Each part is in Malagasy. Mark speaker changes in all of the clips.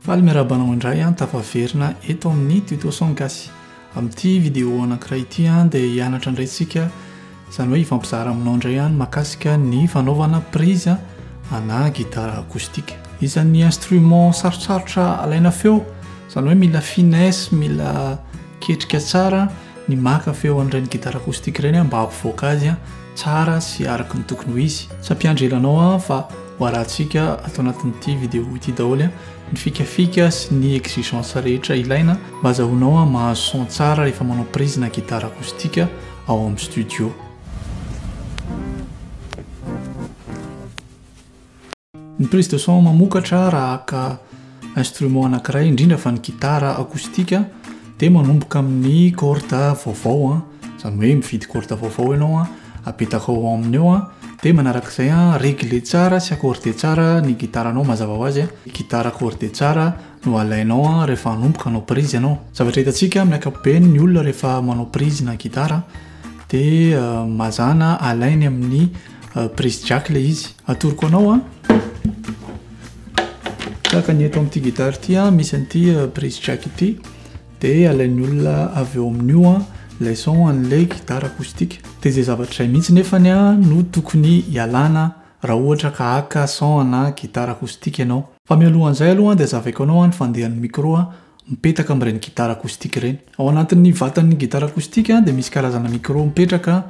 Speaker 1: Faly miarabanao indray tafaverina eto amin'ny tuto son gasy. Amin'ity vidéo anankiray ity dia hianatra indray tsika izany hoe hifampizara aminao indray mahakasika ny fanaovana prise ana gitara akoustique. Isan'ny instrument sarotsarotra alaina feo, izany hoe mila finesse, mila ketrika tsara ny maka feo an'ireny gitara akoustique ireny mba hampivoaka azy tsara sy araka ny tokony ho izy. Tsy ampiandrilanao fa ho arahantsika ato anatin'ity vidéo ity daholo ny fikafika sy ny exigence rehetra ilaina mba azahoanao mahazo son tsara rehefa manao prise na gitara akoustique ao amin'ny studio. Ny prise de son mamokatra raha aka instrument anankiray indrindra fa ny gitara akoustique dia manomboka amin'ny corde vaovao, izany hoe mividy corde vaovao ianao apetaka ao aminy eo dia manarak'izay régler tsara sy accorder tsara ny gitaranao mazava ho azy. Gitara accordé tsara no alainao rehefa hanomboka hanao prise ianao. Zavatra hitantsika amin'ny ankapobeny ny olona rehefa manao prise na gitara dia mazana alainy amin'ny prise jack ilay izy. Atoroko anao tahaka ny eto amin'ity gitara ity misy an'ity prise jack ity dia alain'ny olona avy eo amin'io ilay son an'ilay gitara akoustique. Dia izay zavatra izay mihitsy nefany no tokony hialana raha ohatra ka haka son ana gitara akoustique ianao. Fa mialohan'izay aloha dia zavaiko anao ny fandehan'ny micro mipetaka amin'ireny gitara akoustique ireny. Ao anatin'ny vatan'ny gitara akoustique dia misy karazana micro mipetraka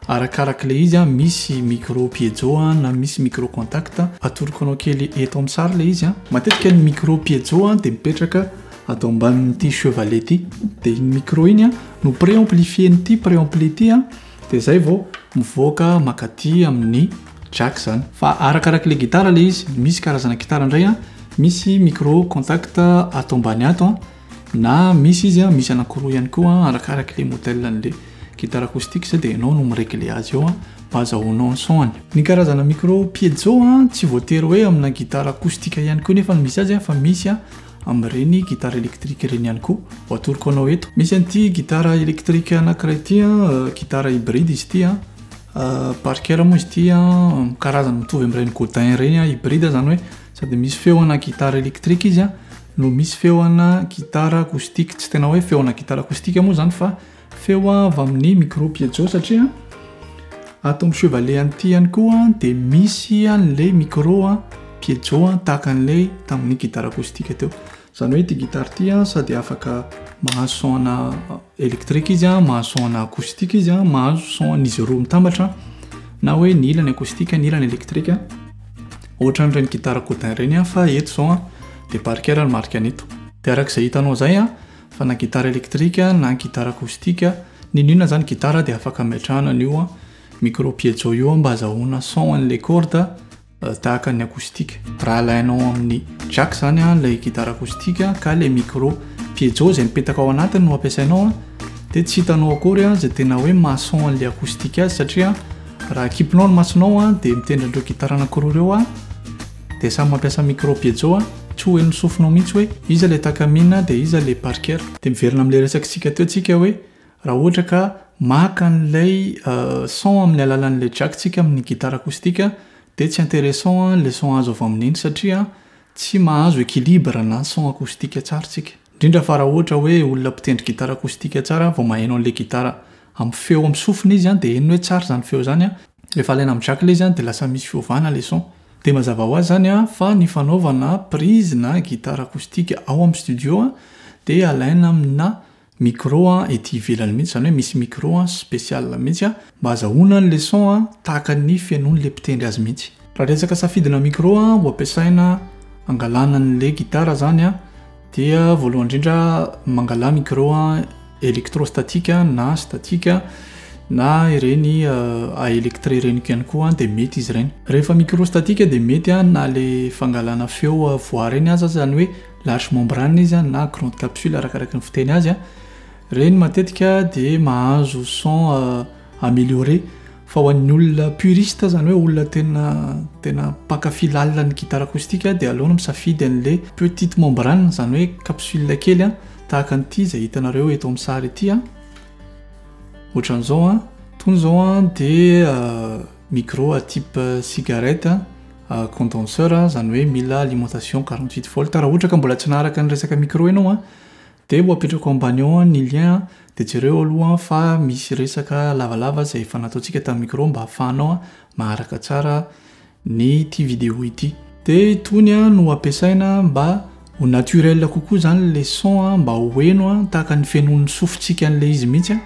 Speaker 1: arakarak'ilay izy, misy micro piezo na misy micro contact. Atoroko anao kely eto amin'ny sary ilay izy. Matetika ny micro piezo dia mipetraka ato ambanin'ity chevalet ity. Dia iny micro iny no préamplifier n'ity préampli ity dia izay vao mivoaka makaty amin'ny jack zany. Fa arakarak'ilay gitara ilay izy, misy karazana gitara indray misy micro contact ato ambany ato na misy izy misy anankiroa ihany koa arakarak'ilay modèle an'ilay gitara akoustique izay dia ianao no miregle azy eo mba azahoanao ny sonany. Ny karazana micro piezo tsy voatery hoe amina gitara akoustique ihany koa nefa misy azy fa misy amin'ireny gitara électrique ireny ihany koa. Atoroko anao eto misy an'ity gitara électrique anankiray ity gitara hybride izy ity Parker moa izy ity karazana mitovy amin'ireny Godin ireny hybride, izany hoe sady misy feona gitara électrique izy no misy feona gitara akoustique. Tsy tena hoe feona gitara akoustique moa izany fa feo avy amin'ny micro piezo satria ato amin'ny chevalet an'ity ihany koa dia misy an'ilay micro piezo tahaka an'ilay tamin'ny gitara akoustique teo. Izany hoe ity gitara ity sady afaka mahazo son électrique izy, mahazo son akoustique izy, mahazo son izy roa mitambatra na hoe ny ilany akoustique ny ilany électrique ohatran'ireny gitara Godin ireny fa eto zao dia Parker ny marika aneto. Dia arak'izay hitanao zay fa na gitara électrique na gitara akoustique ny inona zany gitara dia afaka ametrahana an'io micro piezo io mba azahoana son an'ilay corde tahaka ny akoustique. Raha alainao amin'ny jack zany ilay gitara akoustique ka ilay micro piezo izay mipetaka ao anatiny no ampiasainao dia tsy hitanao akory izay tena hoe mahason an'ilay akoustique azy satria raha kipinao ny masonao dia mitendry an'ireo gitara anankiroa ireo dia samy mampiasa micro piezo tsy hoe nosofinao mihitsy hoe iza ilay takamina dia iza ilay Parker. Dia miverina amin'ilay resakitsika teo tsika hoe raha ohatra ka maka an'ilay son amin'ny alalan'ilay jack tsika amin'ny gitara akoustique dia tsy intéressant ilay son azo avy amin'iny satria tsy mahazo équilibre na son akoustique tsara tsika. Indrindra fa raha ohatra hoe olona mpitendry gitara akoustique tsara vao maheno an'ilay gitara amin'ny feo amin'ny sofina izy dia eny hoe tsara zany feo zany rehefa alaina amin'ny jack ilay izy dia lasa misy fiovana ilay son. Dia mazava ho azy zany fa ny fanaovana prise na gitara akoustique ao amin'ny studio dia alaina amina micro ety ivelany mihitsy, izany hoe misy micro spécial mihitsy mba azahoana an'ilay son tahaka ny fihainoan'ilay mpitendry azy mihitsy. Raha resaka safidina micro ho ampiasaina angalana an'ilay gitara zany dia voalohany indrindra mangala micro électrostatique na statique na ireny électré ireny ihany koa dia mety izy ireny. Rehefa micro statique dia mety na ilay fangalana feo voix ireny aza, izany hoe large membrane izy na grande capsule arakaraka ny fiteny azy ireny matetika dia mahazo son amélioré. Fa ho an'ny olona puriste, izany hoe olona tena mpakafy lalina ny gitara akoustique dia aleona misafidy an'ilay petite membrane, izany hoe capsule kely tahaka an'ity izay hitanareo eto amin'ny sary ity. Ohatran'izao toy izao dia micro type cigarette condenseur zany hoe mila alimentation 48 volt raha ohatra ka mbola tsy naharaka ny resaka micro ianao dia ho apetrako ambany ao ny lien dia jereo aloha fa misy resaka lavalava zay efa nataontsika tamin'ny micro mba hahafahanao maharaka tsara ny ity vidéo ity dia itony no ampiasaina mba ho naturel kokoa zany le son mba hoeno tahaka ny fenon'ny sofintsika an'ilay izy mihitsy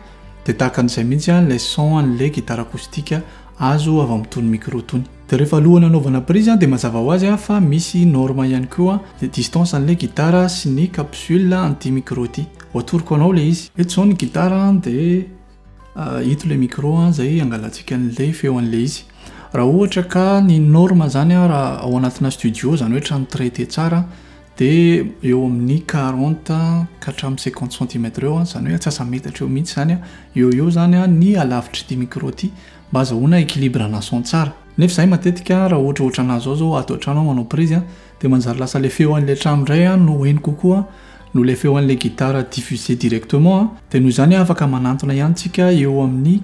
Speaker 1: dia tahaka an'izay mihitsy le son an'ilay guitare acoustique azo avy amin'itony micro tony dia rehefa alohany anaovana prise dia mazava ho azy fa misy norme ihany koa dia distance an'ilay guitare sy ny capsule an'ity micro ity atoroko anao le izy eto zao ny guitare dia ito le micro zay angalantsika an'ilay feo an'ilay izy raha ohatra ka ny norme zany raha ao anatina studio zany hoe trano traité tsara dia eo amin'ny 40 450 cm eo zany hoe atsasa metatra eo mihitsy zany eo zany ny alavitry ity micro ity mba azahoana équilibre na son tsara nefa izay matetika raha ohatra anazy zao atao trano manao prise dia manjary lasa le feo an'ilay trano iray no heno kokoa no le feo an'ilay guitare diffusé directement dia noho izany afaka manantona ihany tsika eo amin'ny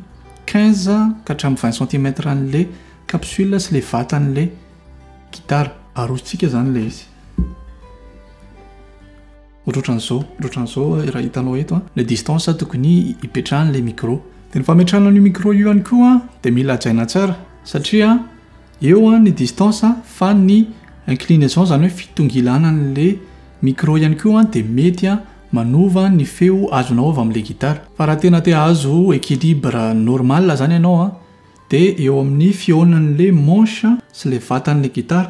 Speaker 1: 15 420 cm an'ilay capsule sy le vatan'ilay guitare arositsika zany le izy ohatran'izao raha hitanao eto le distance tokony hipetrahan'ilay micro dia ny fametrahana ny micro io ihany koa dia mila ajaina tsara satria eo ny distance fa ny inclinaison zany hoe fitongilana an'ilay micro ihany koa dia mety manova ny feo azonao avy amin'ilay guitare fa raha tena te azo équilibre normal zany ianao dia eo amin'ny fionan'ilay manche sy le vatan'ilay guitare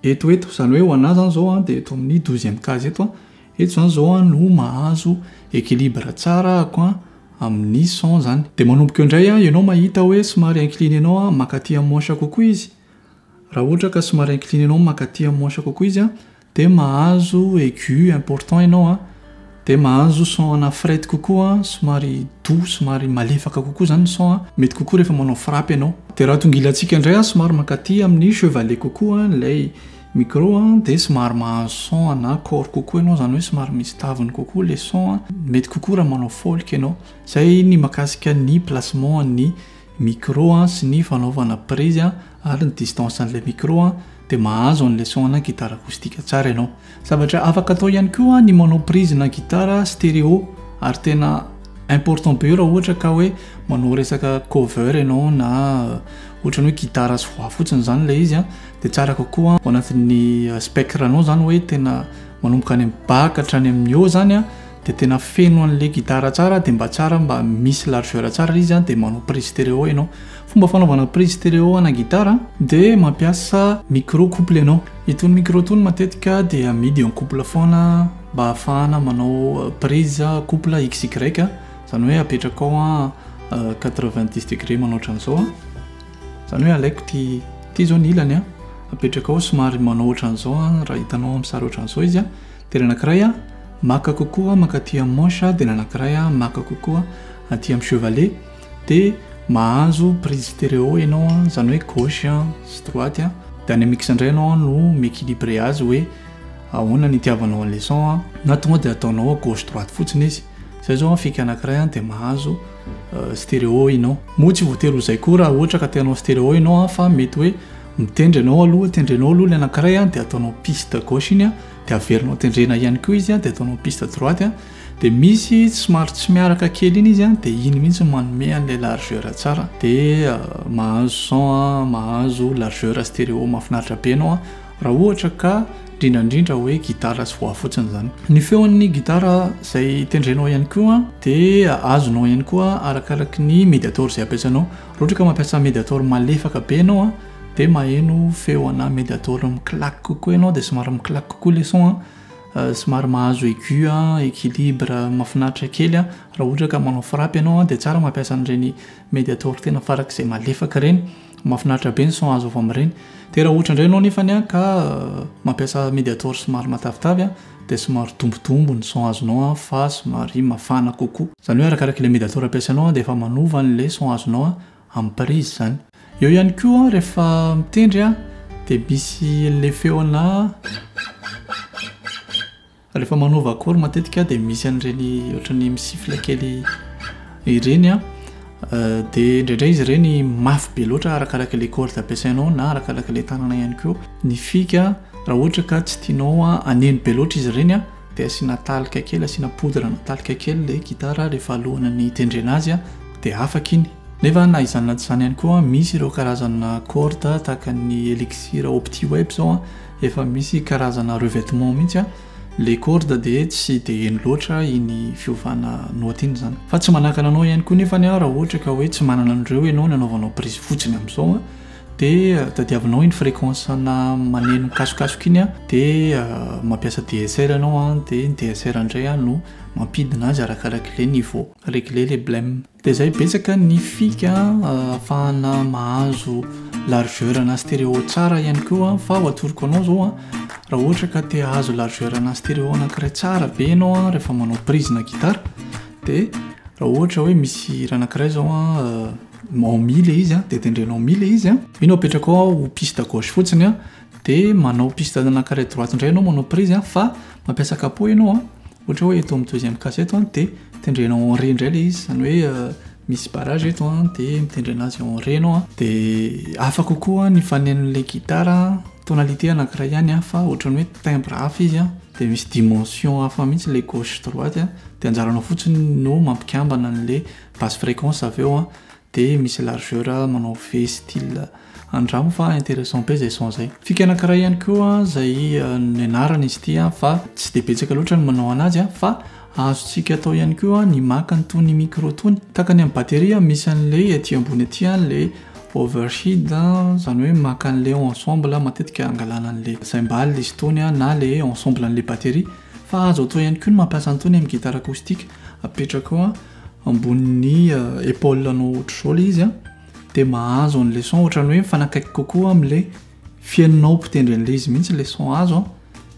Speaker 1: eto zany hoe ho anazy zany zao dia eto amin'ny 12e case eto zany zao no mahazo équilibre tsara ako amin'ny son zany dia manomboka eo indray ianao mahita hoe somary incliné anao makaty amin'ny manche kokoa izy raha ohatra ka somary incliné anao makaty amin'ny manche kokoa izy dia mahazo aigu important ianao dia mahazo son ana frette kokoa somary doux somary malefaka kokoa zany son mety kokoa rehefa manao frappe ianao dia raha tongilantsika indray somary makaty amin'ny chevalet kokoa ilay micro dia somary mahazo son ana corps kokoa ianao zany hoe somary misy taviny kokoa le son mety kokoa raha manao folk ianao zay ny makasika ny placement ny micro sy ny fanaovana prise ary ny distance an'ilay micro dia mahazo an'ilay son na guitare acoustique tsara ianao zavatra afaka atao ihany koa ny manao prise na guitare stéréo ary tena important be raha ohatra ka hoe manao resaka cover ianao na ohatran'ny hoe guitare sy voix fotsiny zany le izy dia tsara kokoa ao anatin'ny spectre anao zany hoe tena manomboka any amin'ny baka hatrany amin'ny eo zany dia tena feno an'ilay guitare tsara dia mba tsara mba misy largeur tsara izy dia manao prise stéréo ianao fomba fanaovana prise stéréo ana guitare dia mampiasa micro couple ianao itony micro tony matetika dia amidy en couple foana mba ahafahana manao prise couple XY zany hoe apetraka ao 90 degré manao ohatran'izao zany hoe alaiko ty zao ny ilany apetraka ao somary manao ohatran'izao raha hitanao amin'ny sary ohatran'izao izy dia ny anankiray maka kokoa makaty amin'ny manche dia ny anankiray maka kokoa aty amin'ny chevalet dia mahazo prise stéréo ianao zany hoe gauche sy droite dia any mix indray ianao no miéquilibré azy hoe ahoana ny itiavanao an'ilay son na tonga dia ataonao gauche droite fotsiny izy zay zao fika anankiray dia mahazo stéréo ianao moa tsy voatery zay koa raha ohatra ka tianao stéréo ianao fa mety hoe mitendrenao aloha le anankiray dia ataonao piste gauche iny dia averinao tendrena ihany koa izy dia ataonao piste droite dia misy somary tsy miaraka kely iny izy dia iny mihitsy manome an'ilay largeur tsara dia mahazo son mahazo largeur stéréo mahafinaritra be ianao raha ohatra ka indrindra hoe guitare sy voix fotsiny zany ny feon'ny guitare izay tendrenao ihany koa dia azonao ihany koa arakaraky ny médiator izay ampiasanao raha ohatra ka mampiasa médiator malefaka be ianao dia maheno feo ana médiator miklaky kokoa ianao dia somary miklaky kokoa le son somary mahazo aigu équilibre mahafinaritra kely raha ohatra ka manao frappe ianao dia tsara mampiasa an'ireny médiator tena farak'izay malefaka reny mahafinaritra be ny son azo avy amin'ireny dia raha ohatra indray ianao nefany ka mampiasa médiator somary matavitavy dia somary tombotombo ny son azonao fa somary mafana kokoa zany hoe arakaraka ilay médiator ampiasanao dia efa manova an'ilay son azonao amin'ny prise zany eo ihany koa rehefa mitendry dia misy le feona rehefa manova accord matetika dia misy an'ireny ohatran'ny misifla kely ireny dia indraindray izy ireny mafy be loatra arakaraka le corde ampiasainao na arakaraka le tanana ihany koa. Ny fika raha ohatra ka tsy tianao aneno be loatra izy ireny dia asiana talika kely, asiana poudre na talika kely le gitara rehefa alohana ny tendrena azy dia afaka iny. Nefa na izany tsy izany ihany koa misy ireo karazana corde tahaka ny elixir OptiWeb zao efa misy karazana revêtement mihitsy le corde dia tsy dia eny loatra iny fiovana note iny zany. Fa tsy manakana anao ihany koa nefa raha ohatra ka hoe tsy manana an'ireo ianao nanaovanao prise fotsiny amin'izao dia tadiavinao iny fréquence na maneno kasokasoka iny dia mampiasa DSR ianao dia ny DSR indray no mampidina azy arakaraka le niveau, régler le blème. Dia izay betsaka ny fika ahafahana mahazo largeur na stéréo tsara ihany koa. Fa ho atoroko anao zao raha ohatra ka te hahazo largeur na stéréo anankiray tsara be ianao rehefa manao prise na gitara dia raha ohatra hoe misy raha anankiray zao en mi le izy dia tendrenao mi le izy ino apetraka ao piste gauche fotsiny dia manao piste anankiray droite indray ianao manao prise fa mampiasa capot ianao ohatra hoe eto amin'ny deuxième cassette dia tendrenao en ré indray le izy, izany hoe misy barrage eto dia mitendrena azy en ré ianao dia afaka kokoa ny fanenon'le gitara tonalité anankiray ihany fa ohatran'ny hoe timbre hafa izy dia misy dimension hafa mihitsy le gauche droite dia anjaranao fotsiny no mampikambana an'le basse fréquence avy eo dia misy largeur manao V style andramo fa intéressant be zay son zay. Fika anankiray ihany koa izay ny anarana izy ity fa tsy dia betsaka loatra ny manao anazy fa azontsika atao ihany koa ny maka nytony micro tony tahaka ny amin'ny batterie misy an'le aty ambony aty le overhead izany hoe maka an'le ensemble matetika angalana an'le cymbale izy tony na le ensemble an'le batterie. Fa azo atao ihany koa ny mampiasa anytony amin'ny gitara acoustique apetraka ambony épaule anao ohatran'izao le izy dia mahazo an'le son ohatran'ny hoe mifanakaiky kokoa amin'le fiainonao mpitendry an'le izy mihitsy le son azo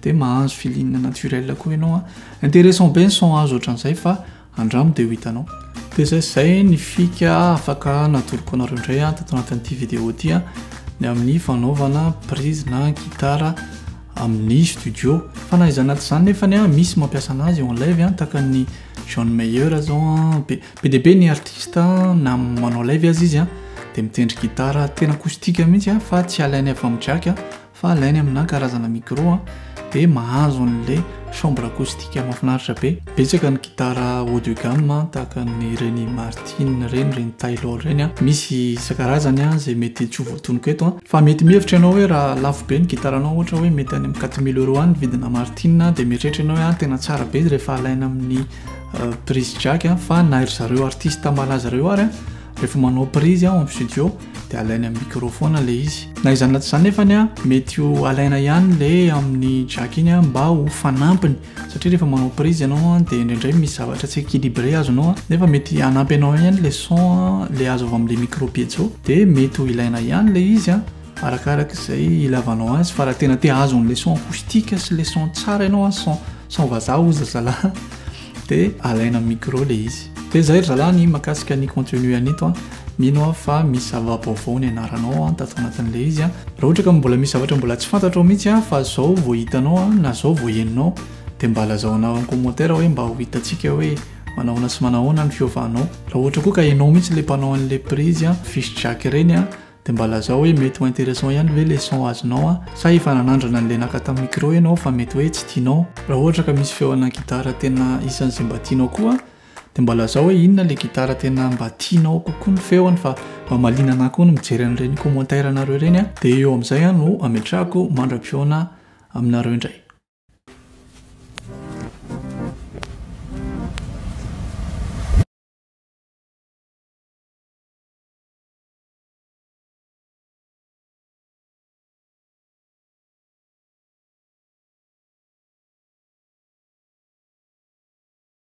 Speaker 1: dia mahazo feeling naturel koa ianao intéressant be ny son azo ohatran'izay fa andramo dia ho hitanao. Dia izay ny fika afaka natoroko anareo indray tato anatin'ity vidéo ity ny amin'ny fanaovana prise na gitara amin'ny studio. Fa na izany izany nefa misy mampiasa anazy en live tahaka ny John Mayer zao be dia be ny artiste na manao live azy izy dia mitendry gitara tena acoustique mihitsy fa tsy alainy avy amin'ny jack fa alainy amina karazana micro dia mahazo an'le chambre acoustique mahafinaritra be. Betsaka ny gitara haut de gamme tahaka ny reny Martin reny Taylor reny misy isan-karazany izay mety tsy ho voatonoko eto fa mety mihevitra ianao hoe raha lafo be ny gitaranao ohatra hoe mety any amin'ny 4000 € any vidina Martin dia mieritretra ianao tena tsara be izy rehefa alaina amin'ny prise jack fa na ry zareo artiste malaza ireo ary rehefa manao prise ao amin'ny studio dia alaina amin'ny microphone le izy. Na izany na tsy izany nefany mety ho alaina ihany le amin'ny jack iny mba ho fanampiny satria rehefa manao prise ianao dia indraindray misy zavatra tsy équilibré azonao nefa mety hanampy anao ihany le son le azo avy amin'le micro piezo dia mety ho ilaina ihany le izy arakaraka izay ilavanao azy. Fa raha tena te azo an'le son acoustique sy le son tsara ianao son vazaha ozy zalahy dia alaina micro le izy. Dia izay ry zalahy ny makasika ny contenu anito mino fa misy zava-baovao ny anaranao tato anatin'le izy raha ohatra ka mbola misy zavatra mbola tsy fantatrao mihitsy fa zao vao hitanao na zao vao heninao dia mba lazaonao amin'ny commentaire hoe mba ho hitantsika hoe manahoana sy manahoana ny fiovahanao. Raha ohatra koa ka hainao mihitsy le mpanao an'le prise fiche jack reny dia mba lazao hoe mety ho intéressant ihany ve le son azonao sa efa nanandrana an'le naka tamin'ny micro ianao fa mety hoe tsy tianao. Raha ohatra ka misy feoana gitara tena isan'izay mba tianao koa dia mba lazao hoe inona le gitara tena mba tianao kokoa ny feony fa mba malinana koa no mijery an'ireny commentaire anareo ireny dia eo amin'izay no ametrahako mandra-piona aminareo indray.